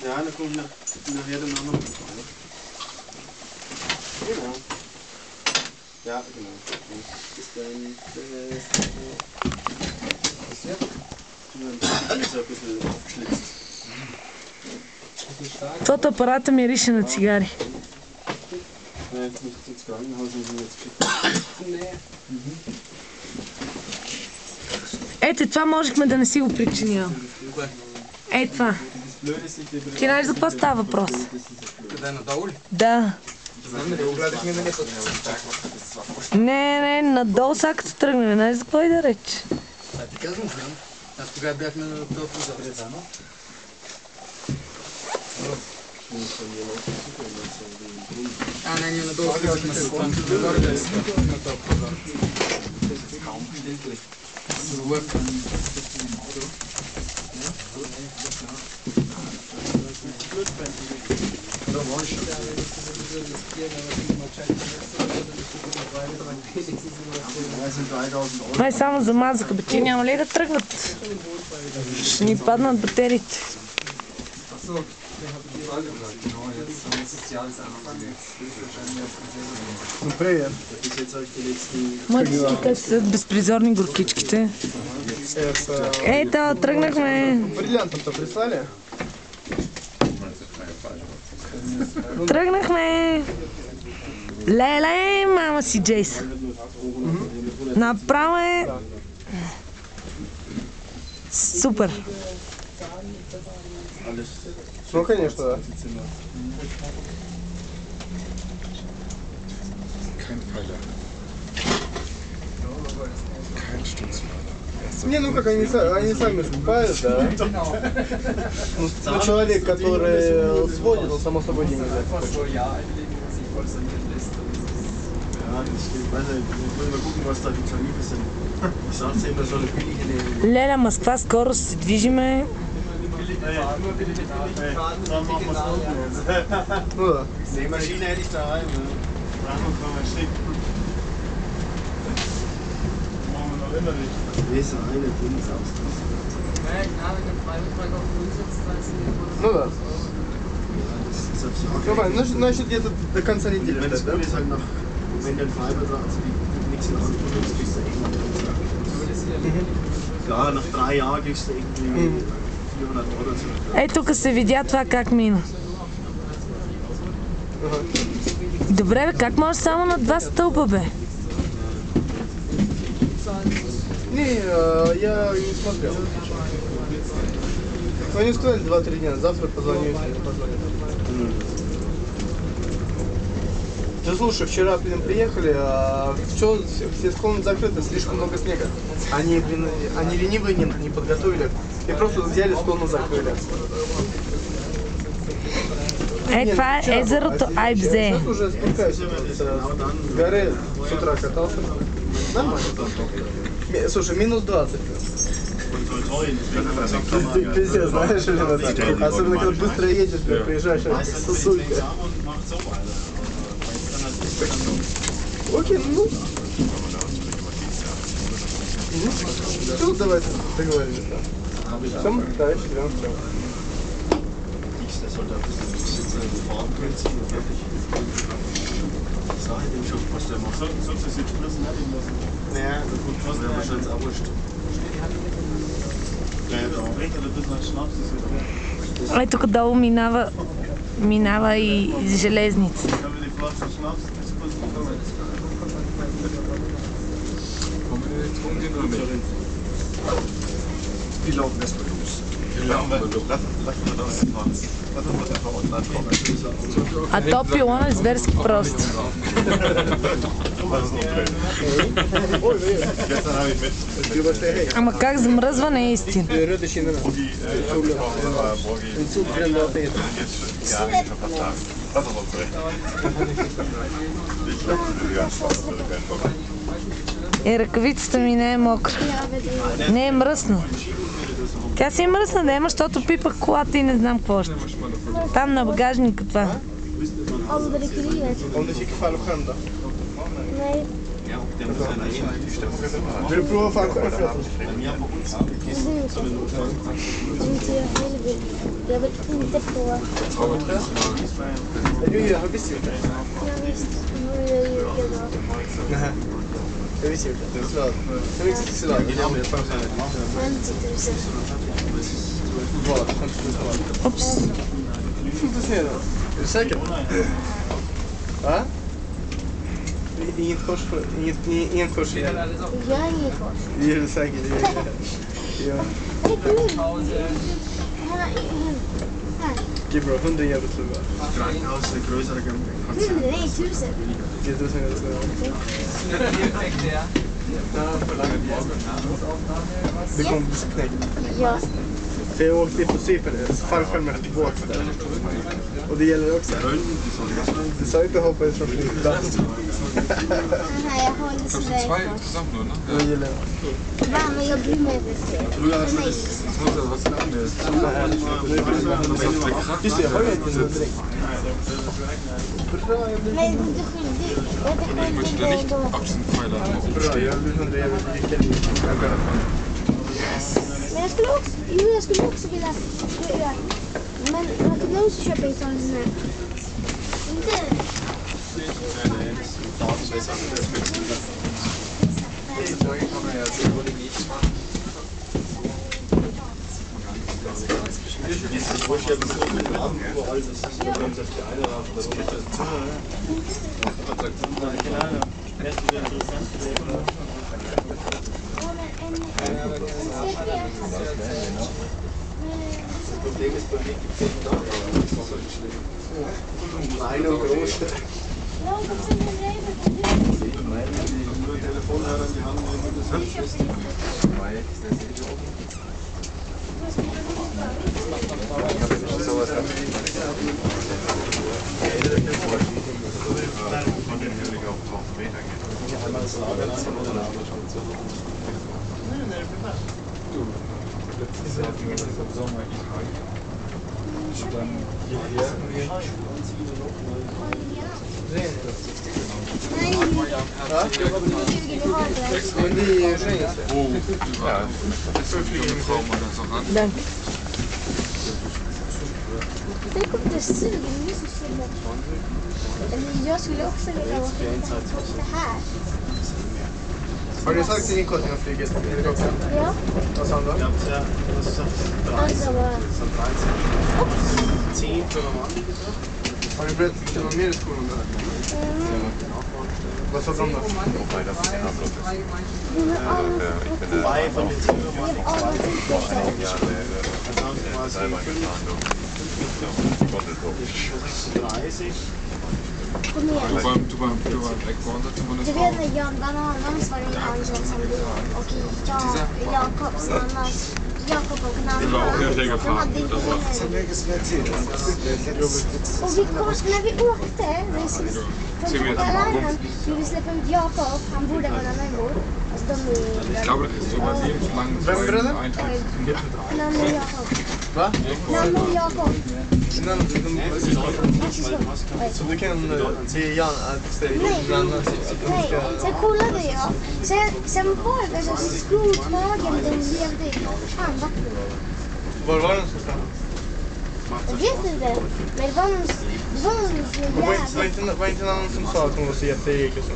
Ja, dan komt nachher der Name. Genau. Ja, genau. Bis dann. Die ist ein bisschen aufgeschlitzt. Фотоапарата мирише на цигари. Nein, jetzt muss ich ins Krankenhaus und sie jetzt geschickt. Ето това можехме да не си го причинил. Ей това. Ти знаеш за какво става въпрос? Къде е надолу ли? Да. Гледахме на нещо. Не, надолу сега като тръгнем. Знаеш за какво и да реч? Ти казвам, аз тогава бях на този позаврез. Не, ние надолу слизахме с там. Горе да е на този пазар. Май само замазаха, бе, ти няма ли да тръгват? Ще ни паднат батериите. Мъчи тук са безпризорни горкичките. Ето, тръгнахме. Брилянтом-то прислали? Тръгнахме! Леле, мама си Джейс. Направо е... Супер! Ну, конечно, да. Не, ну как, они сами скупают, да. Ну, человек, который сводит, он само собой деньги взять. Леля, Москва, скоро се движиме. Ну да. Die Maschine hätte ich da rein, ne? Brandung kann man schicken. Machen wir noch immer nicht. Здесь eine Dingsausdruck. Ну да. Ну, значит, где-то до конца недели. Wenn es gut ist, halt noch, wenn der Freibetrag, also die nächsten Anforderungen, kriegst du irgendwann drin. Klar, nach 3 Jahren kriegst du irgendwie 400 € zurück. Ей, тук се видя това как мина. Добре, бе, как можеш само на 2 стълба, бе? Не, я не смотрел. Ну, они сказали 2-3 дня, завтра позвоню, если не позвонят. Да слушай, вчера, блин, приехали, а все склоны закрыты, слишком много снега. Они, блин, они ленивые не подготовили и просто взяли склоны закрыли. Ей, това е езерото Айбзе. Сейчас уже спускаюсь с горы, с утра катался. Нормально. Слушай, минус 20. Ты пиздец, знаешь, или особенно когда быстро едешь, приезжаешь, сосулька. Окей, ну. Все, давайте договорились. Все, давай, живем, все. Ja, gut, was wäre wahrscheinlich auch wurscht. Ей, тук долу минава и железница. Die laufen erstmal los. А то пилон е зверски просто. Ама как замръзва не е истина. Ръкавицата ми не е мокра. Не е мръсна. Тя си е мръсна да има, защото пипах колата и не знам какво още. Там на багажника това. Он до сих пор в ханда. Nee, Vill du prova fan själv förresten? Jag vill inte prova. Jag har visst gjort det. Jag visst, nu är jag ju glad. Nej. Jag har visst gjort det. Sallad. Jag har visst sallad. 50 000. Vad? Oops. Får se då. Är du säker? Va? Inget kors för... Ingen kors igen. Jag är inget kors. Det är du säker. Ja. Nej, du. Här. Okej bro, 100 jävla klubbar. 100, nej, 1000. Det är 1000 jävla klubbar. Det kommer bli så knäckt. Ja. För jag åkte på Cypern, fallskärmen på båt där. Och det gäller också. Du sa inte hoppa ut från flygplatsen. Nej, jag håller så där kvar. Det gäller. Va, men jag bryr mig inte. Nej. Just det, jag har ju inte en direkt. Men du är skyldig. Jag är inte skyldig ändå. Bra, jag blir 100 jävla lycklig. Men jag skulle också vilja göra. Men jag kan nog köpa en sån här. Inte. Nein, och groß. Men det är Schengen. Danke. Tänk om det suger mycket så mycket. Jag skulle också vilja åka det här. Har du sagt till din kollning av flyget? Ja. Vad sa han då? Alltså bara. Har du berättat till någon mer i skolan då? Vad sa de då? Kom igen. Du var Du vet när Jan Bananas var den andra som du och Jakobs annars. Jakob och Nanna. De hade inte och när vi åkte, när vi släppte ut Jakob, han bor där med en annan bor. Alltså de Vem är det? Nanna och Jakob. Va? Nanna och Jakob. Så du kan be Jan att säga Nej, sen kollade jag. Sen var det så skrothögen den levde i vattnet. Var var den någonstans? Jag vet inte. Men det var någon som jävligt. Var inte någon som sa att hon var så jätterik och så?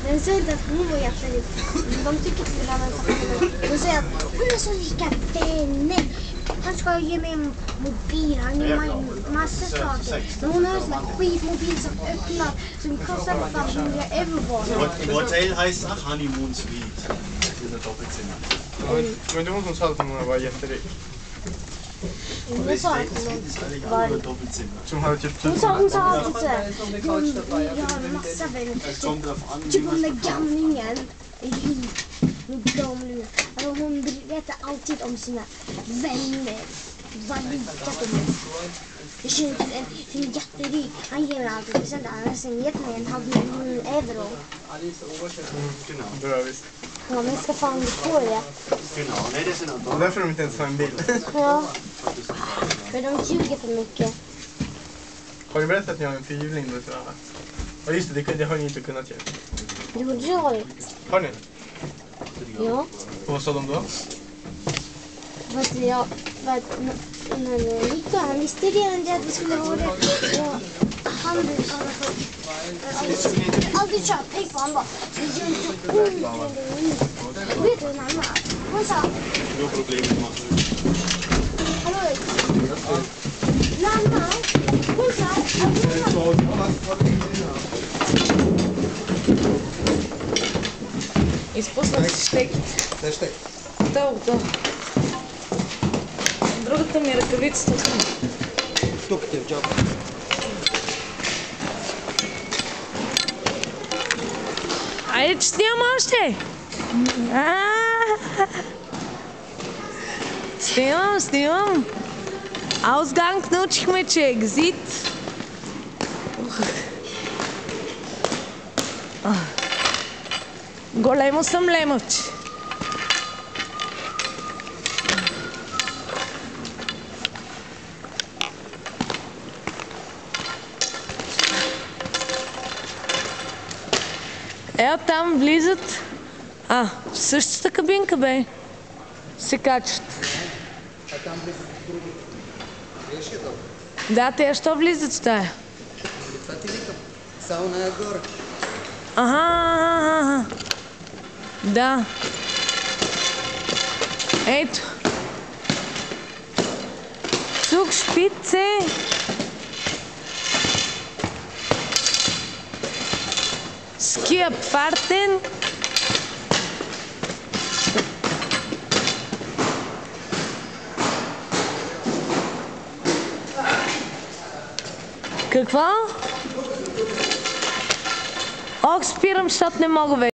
Den säger inte att hon var jätterik. De tycker att det var en sak. De säger att hon är så rika vänner. Han ska ge mig en mobil, han ger mig massa saker. Men hon har en sån här skitmobil som öppnar, som kostar bara 500 euro. Hotel heißt Honeymoon Suite. Dieser Doppelzimmer. Men det var hon som sa att hon var jätterik. Hon sa att hon var... Som hade typ Hon sa alltid såhär, jag har massa vänner. Typ om den gamlingen är rik. Hon berättar alltid om sina vänner. Vad lika de är. Det känns en jätterik. Han ger mig alltid presenter. Han har sen gett mig 500 000 euro. Bra visst. Ja, men jag ska fan på det. Och därför de inte ens har en bil. Ja. För de ljuger för mycket. Har ni berättat att ni har en fyrhjuling då till alla? Ja just det, det har ni inte kunnat göra. Gjorde jag? Har ni? Ja. Och vad sa de då? Fast när Nico, han visste redan det att vi skulle ha det. Och han alltid köpt ägg på. Han bara, det gör inte ont. Vet du mamma? Hon sa, hallå, mamma, hon sa Изпуснах си щеките. Det är stekt. Долу. Другата ми ръкавица тук. Тук ти е в джоба. Айде, че снимам още! Снимам. Ausgang научихме, че е екзит. Големо съм лемъвче. Ето там влизат. В същата кабинка, бе. Се качват. А там влизат други. Виж ли то? Да, те що влизат в тая? Това ти викам. Само нагоре. Ага. Да. Ето. Тук шпице. Скиапфартен. Какво? Ох, спирам, защото не мога вече.